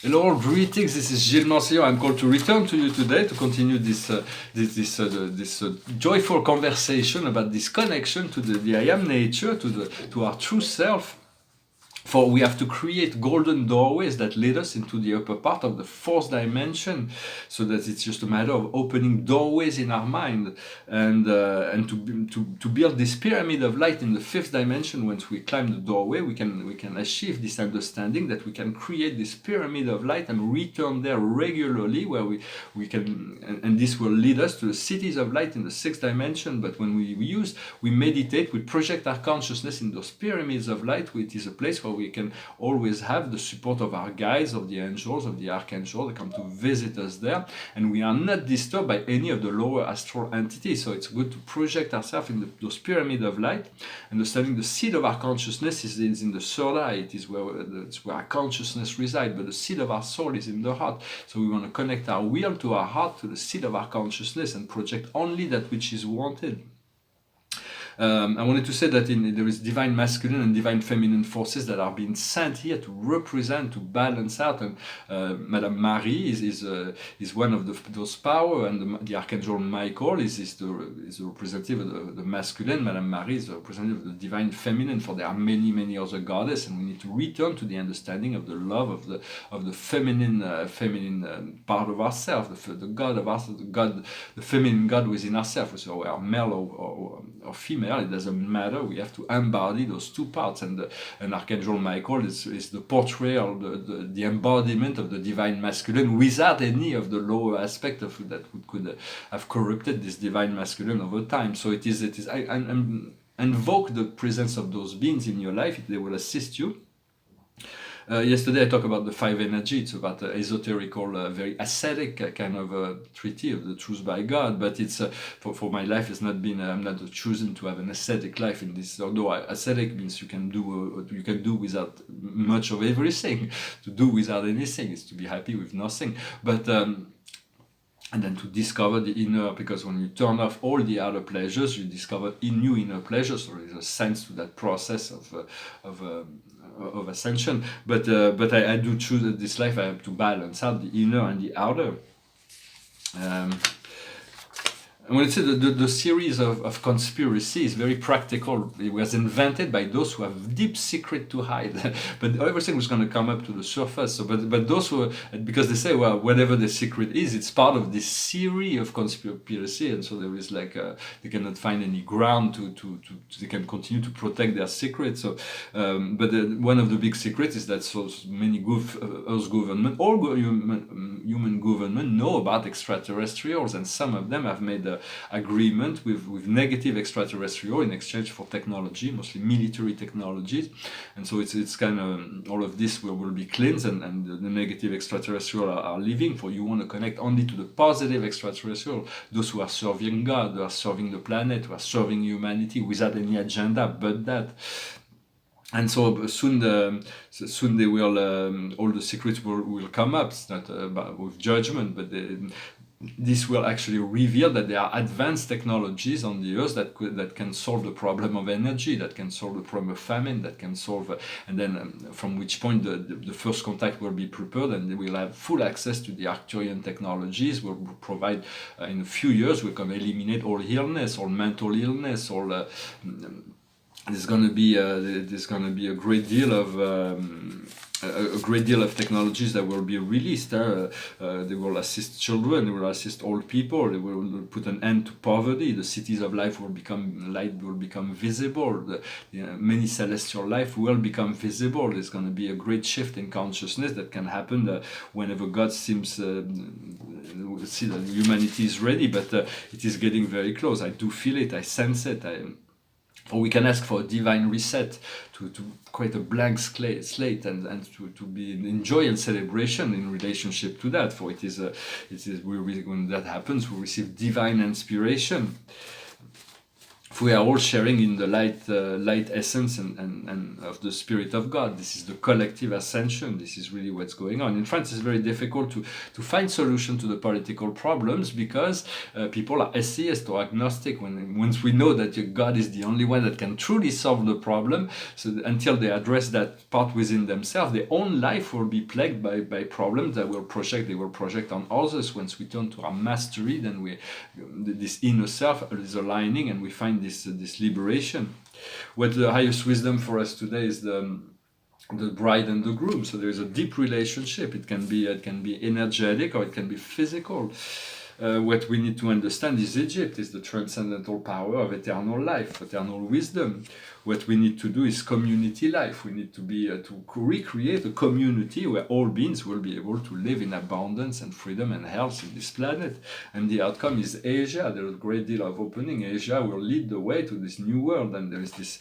Hello, all greetings. This is Gilles Mancillon. I'm called to return to you today to continue this joyful conversation about this connection to the I am nature, to our true self. For we have to create golden doorways that lead us into the upper part of the fourth dimension, so that it's just a matter of opening doorways in our mind, and to build this pyramid of light in the fifth dimension. Once we climb the doorway, we can achieve this understanding that we can create this pyramid of light and return there regularly, where we can, and this will lead us to the cities of light in the sixth dimension. But when we meditate, we project our consciousness in those pyramids of light. It is a place where we can always have the support of our guides, of the angels, of the archangels. They come to visit us there, and we are not disturbed by any of the lower astral entities. So it's good to project ourselves in those pyramids of light, understanding the seat of our consciousness is in the third eye. It's where our consciousness resides, but the seat of our soul is in the heart. So we want to connect our will to our heart, to the seat of our consciousness, and project only that which is wanted. I wanted to say that there is divine masculine and divine feminine forces that are being sent here to represent, to balance out. And Madame Marie is one of those power, and the Archangel Michael is the representative of the masculine. Madame Marie is the representative of the divine feminine. For there are many other goddesses, and we need to return to the understanding of the love of the feminine part of ourselves, the God of us, the feminine God within ourselves. So we are male or female. It doesn't matter. We have to embody those two parts, and Archangel Michael is the portrayal, the embodiment of the divine masculine, without any of the lower aspect of that could have corrupted this divine masculine over time. So it is. I invoke the presence of those beings in your life. They will assist you. Yesterday I talked about the five energy. It's about esoterical, very ascetic kind of treaty of the truth by God. But it's for my life, it's not been. I'm not chosen to have an ascetic life in this. Although ascetic means you can do without much of everything. To do without anything is to be happy with nothing. But and then to discover the inner, because when you turn off all the outer pleasures, you discover new inner pleasures. So there's a sense to that process of ascension. But I do choose that this life I have to balance out the inner and the outer. I want to say the series of conspiracy is very practical. It was invented by those who have deep secret to hide, but everything was going to come up to the surface. So, but those who, because they say, well, whatever the secret is, it's part of this series of conspiracy, and so there is like they cannot find any ground to they can continue to protect their secret. So, but one of the big secrets is that so many Earth government, human government know about extraterrestrials, and some of them have made agreement with negative extraterrestrial in exchange for technology, mostly military technologies. And so it's kind of all of this will be cleansed, and the negative extraterrestrial are leaving. For you want to connect only to the positive extraterrestrial, those who are serving God, who are serving the planet, who are serving humanity without any agenda but that. And so soon they will all the secrets will come up. It's not with judgment, but this will actually reveal that there are advanced technologies on the earth that can solve the problem of energy, that can solve the problem of famine, that can solve, and then from which point the first contact will be prepared, and they will have full access to the Arcturian technologies. Will provide in a few years we can eliminate all illness, all mental illness, all. There's going to be a great deal of technologies that will be released. They will assist children, they will assist old people, they will put an end to poverty. The cities of light will become visible. Many celestial life will become visible. There's going to be a great shift in consciousness that can happen whenever God seems see that humanity is ready, but it is getting very close. I do feel it, I sense it. Or we can ask for a divine reset to create a blank slate and to be in joy and celebration in relationship to that. For it is when that happens, we receive divine inspiration. if we are all sharing in the light essence and of the Spirit of God. This is the collective ascension. This is really what's going on. In France, it's very difficult to find solution to the political problems because people are atheist or agnostic. Once we know that God is the only one that can truly solve the problem, so until they address that part within themselves, their own life will be plagued by problems that they will project on others. Once we turn to our mastery, then this inner self is aligning, and we find this liberation. What the highest wisdom for us today is the bride and the groom. So there is a deep relationship. It can be energetic or it can be physical. What we need to understand is Egypt is the transcendental power of eternal life, eternal wisdom. What we need to do is community life. We need to to recreate a community where all beings will be able to live in abundance and freedom and health in this planet. And the outcome is Asia. There is a great deal of opening. Asia will lead the way to this new world, and there is this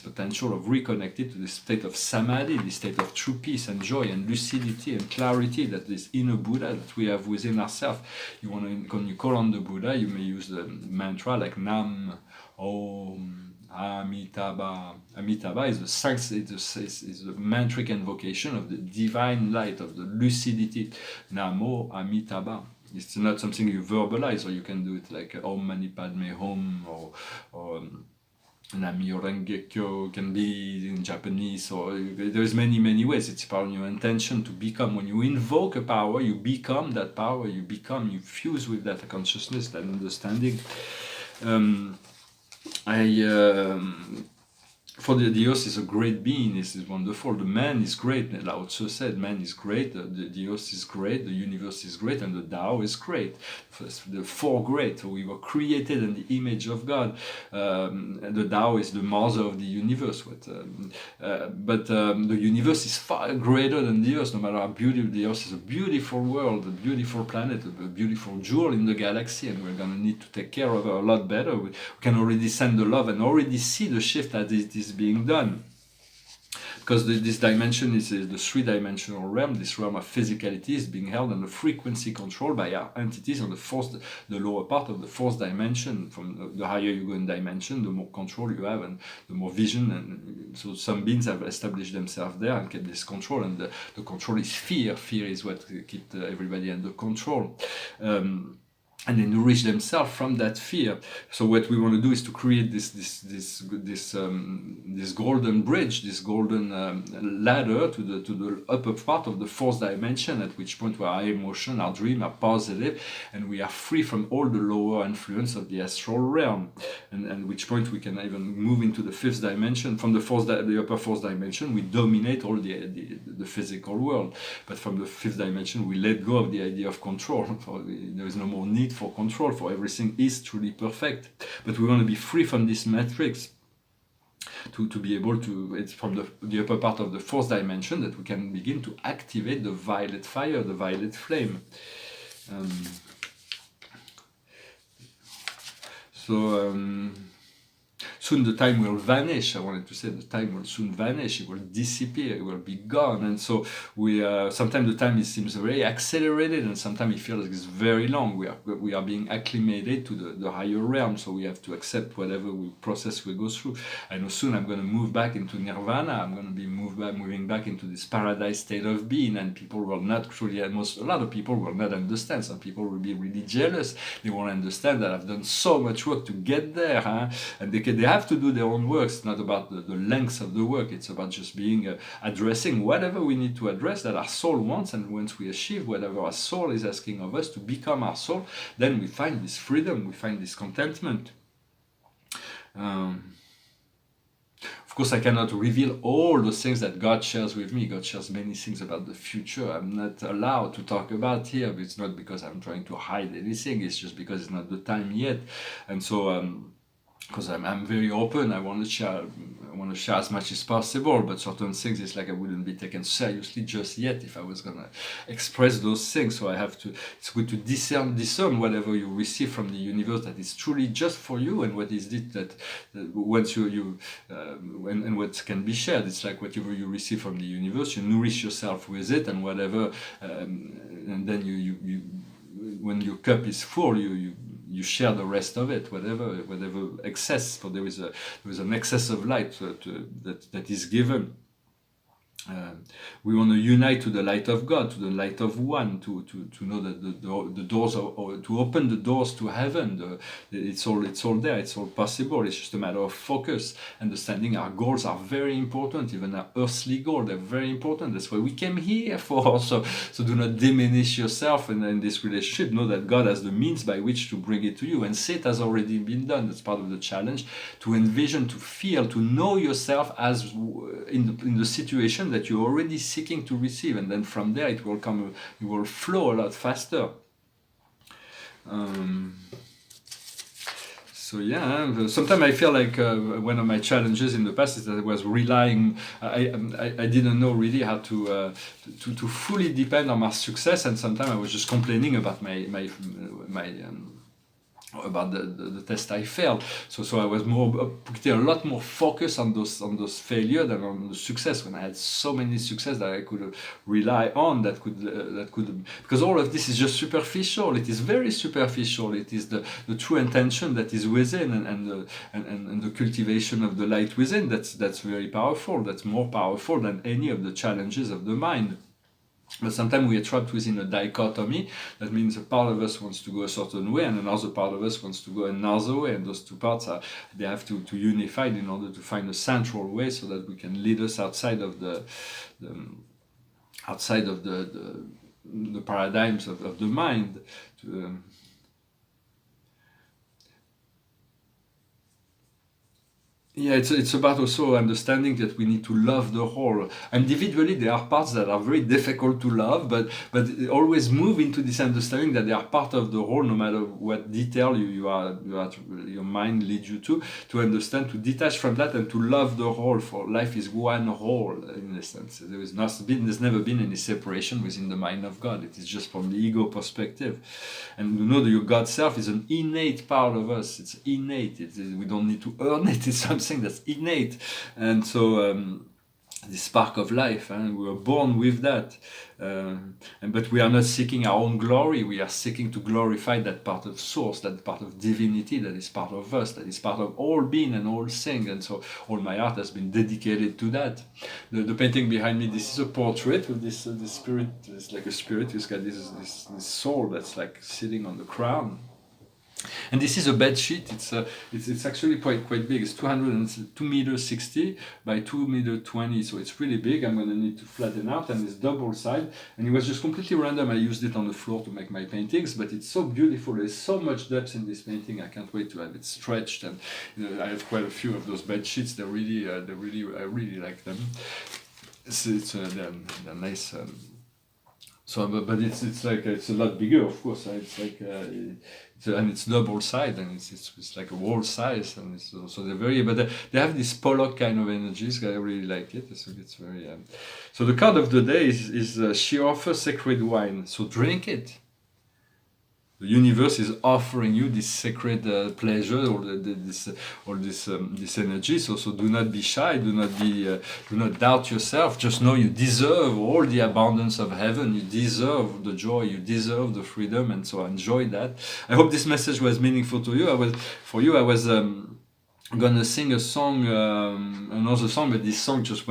potential of reconnecting to this state of samadhi, this state of true peace and joy and lucidity and clarity, that this inner Buddha that we have within ourselves. When you call on the Buddha, you may use the mantra like Nam Om Amitabha. Amitabha is the mantric invocation of the divine light, of the lucidity. Namo Amitabha. It's not something you verbalize, or you can do it like Om Mani Padme Hum, or Namyo Rengekyo can be in Japanese, or there's many ways. It's about your intention to become. When you invoke a power, you become that power, you fuse with that consciousness, that understanding. For the earth is a great being, this is wonderful. The man is great, Lao Tzu said, man is great, the earth is great, the universe is great, and the Tao is great. The four great, we were created in the image of God. The Tao is the mother of the universe. But the universe is far greater than the earth, no matter how beautiful the earth is. A beautiful world, a beautiful planet, a beautiful jewel in the galaxy, and we're going to need to take care of her a lot better. We can already send the love and already see the shift that it is being done, because this dimension is the three-dimensional realm. This realm of physicality is being held under frequency control by our entities on the lower part of the fourth dimension. From the higher you go in dimension, the more control you have and the more vision. And so some beings have established themselves there and kept this control. And the control is fear. Fear is what keeps everybody under control. And they nourish themselves from that fear. So what we want to do is to create this golden bridge, this golden ladder to the upper part of the fourth dimension, at which point our emotion, our dream are positive, and we are free from all the lower influence of the astral realm. And at which point we can even move into the fifth dimension. From the upper fourth dimension, we dominate all the physical world. But from the fifth dimension, we let go of the idea of control. There is no more need for control, for everything is truly perfect. But we want to be free from this matrix to be able to, it's from the upper part of the fourth dimension that we can begin to activate the violet fire, the violet flame. Soon the time will vanish. I wanted to say the time will soon vanish. It will disappear. It will be gone. And so sometimes the time seems very accelerated, and sometimes it feels like it's very long. We are being acclimated to the higher realm, so we have to accept whatever process we go through. I know soon I'm going to move back into nirvana. I'm going to be moving back into this paradise state of being, and people will not truly, a lot of people will not understand. Some people will be really jealous. They won't understand that I've done so much work to get there, and they have to do their own work. It's not about the length of the work. It's about just addressing whatever we need to address that our soul wants, and once we achieve whatever our soul is asking of us to become our soul, then we find this freedom, we find this contentment. Of course, I cannot reveal all the things that God shares with me. God shares many things about the future I'm not allowed to talk about here. But it's not because I'm trying to hide anything. It's just because it's not the time yet. And so, because I'm very open, I want to share as much as possible, but certain things, it's like I wouldn't be taken seriously just yet if I was going to express those things. So it's good to discern whatever you receive from the universe that is truly just for you, and what is it that once and what can be shared. It's like whatever you receive from the universe, you nourish yourself with it, and whatever, and then you when your cup is full, you you share the rest of it, whatever excess. For there is an excess of light that is given. We want to unite to the light of God, to the light of one, to know that the doors are, or to open the doors to heaven. It's all there. It's all possible. It's just a matter of focus, understanding our goals are very important. Even our earthly goals, they're very important. That's why we came here for. So do not diminish yourself in this relationship. Know that God has the means by which to bring it to you, and say it has already been done. That's part of the challenge, to envision, to feel, to know yourself as in the situation that you're already seeking to receive, and then from there it will come, it will flow a lot faster. So yeah, sometimes I feel like one of my challenges in the past is that I was relying. I didn't know really how to fully depend on my success, and sometimes I was just complaining about my about the test I failed. So I was putting a lot more focus on those failures than on the success, when I had so many success that I could rely on, that could because all of this is just superficial. It is very superficial. It is the true intention that is within, and the cultivation of the light within, that's very powerful. That's more powerful than any of the challenges of the mind. But sometimes we are trapped within a dichotomy. That means a part of us wants to go a certain way, and another part of us wants to go another way. And those two parts they have to unify in order to find a central way, so that we can lead us outside of the paradigms of the mind. Yeah, it's about also understanding that we need to love the whole. Individually, there are parts that are very difficult to love, but always move into this understanding that they are part of the whole, no matter what detail your mind leads you to understand, to detach from that, and to love the whole. For life is one whole, in a sense. There's never been any separation within the mind of God. It is just from the ego perspective. And you know that your God self is an innate part of us. It's innate. We don't need to earn it. It's something that's innate. And so the spark of life, and we were born with that. But we are not seeking our own glory. We are seeking to glorify that part of source, that part of divinity that is part of us, that is part of all being and all thing. And so all my art has been dedicated to that. The painting behind me, this is a portrait with this spirit. It's like a spirit who's got this soul that's like sitting on the crown. And this is a bed sheet. It's actually quite big. It's 2 meters 60 by 2 meters 20, so it's really big. I'm gonna need to flatten out, and it's double side. And it was just completely random. I used it on the floor to make my paintings, but it's so beautiful. There's so much depth in this painting. I can't wait to have it stretched. And I have quite a few of those bed sheets. I really like them. They're nice. But it's like it's a lot bigger, of course. It's like and it's double side, and it's like a wall size, and so they're very. But they have this Pollock kind of energies. I really like it. So it's very. So the card of the day is she offers sacred wine. So drink it. The universe is offering you this sacred pleasure, or this energy. So do not be shy. Do not doubt yourself. Just know you deserve all the abundance of heaven. You deserve the joy. You deserve the freedom, and so enjoy that. I hope this message was meaningful to you. I was gonna sing a song, another song, but this song just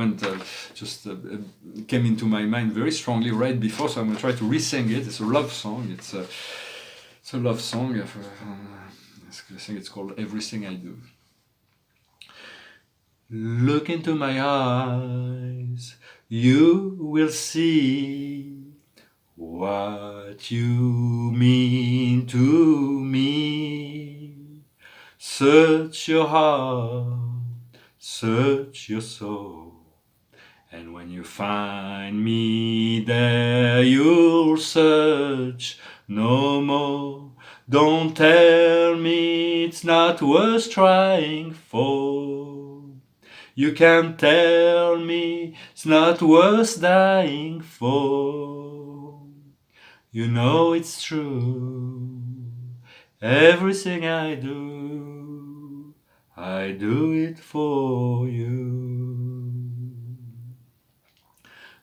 came into my mind very strongly right before. So I'm gonna try to re-sing it. It's a love song. It's a love song. I think it's called Everything I Do. Look into my eyes, you will see what you mean to me. Search your heart, search your soul, and when you find me there, you'll search no more. Don't tell me it's not worth trying for. You can't tell me it's not worth dying for. You know it's true. Everything I do it for you.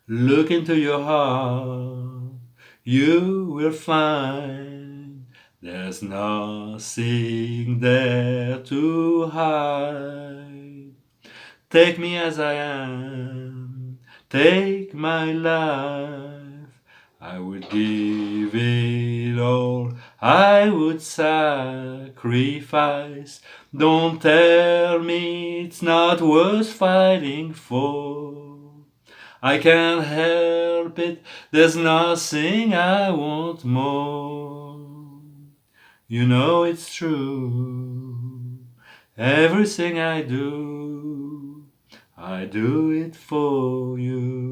Look into your heart, you will find There's nothing there to hide. Take me as I am, take my life. I would give it all, I would sacrifice. Don't tell me it's not worth fighting for. I can't help it, there's nothing I want more. You know it's true, everything I do it for you.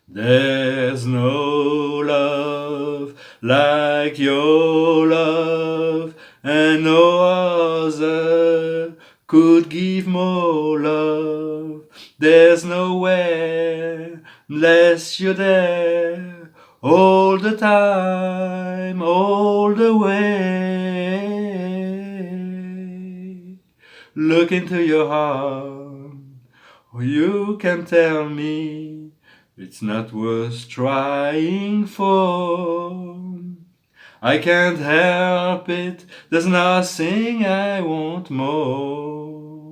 There's no love like your love, and no other could give more love. There's nowhere unless you're there, all the time, all the way. Look into your heart, or you can tell me it's not worth trying for. I can't help it, there's nothing I want more.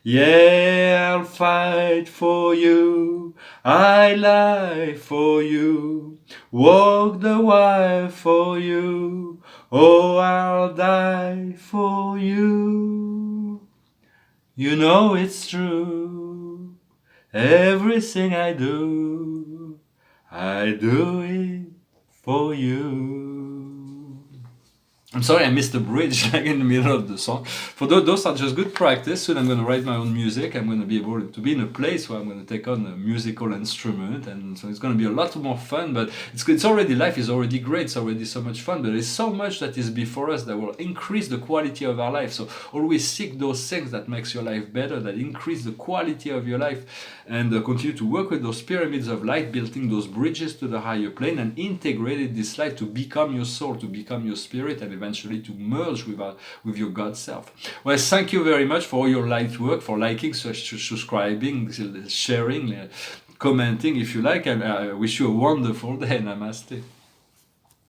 Yeah, I'll fight for you, I lie for you, walk the while for you, oh, I'll die for you. You know it's true, everything I do it for you. I'm sorry I missed the bridge like in the middle of the song. For those are just good practice. Soon I'm going to write my own music. I'm going to be able to be in a place where I'm going to take on a musical instrument, and so it's going to be a lot more fun. But it's already, life is already great. It's already so much fun. But there's so much that is before us that will increase the quality of our life. So always seek those things that makes your life better, that increase the quality of your life, and continue to work with those pyramids of light, building those bridges to the higher plane, and integrated this life to become your soul, to become your spirit, and eventually to merge with your God self. Well, thank you very much for all your light work, for liking, subscribing, sharing, commenting if you like, and I wish you a wonderful day. Namaste.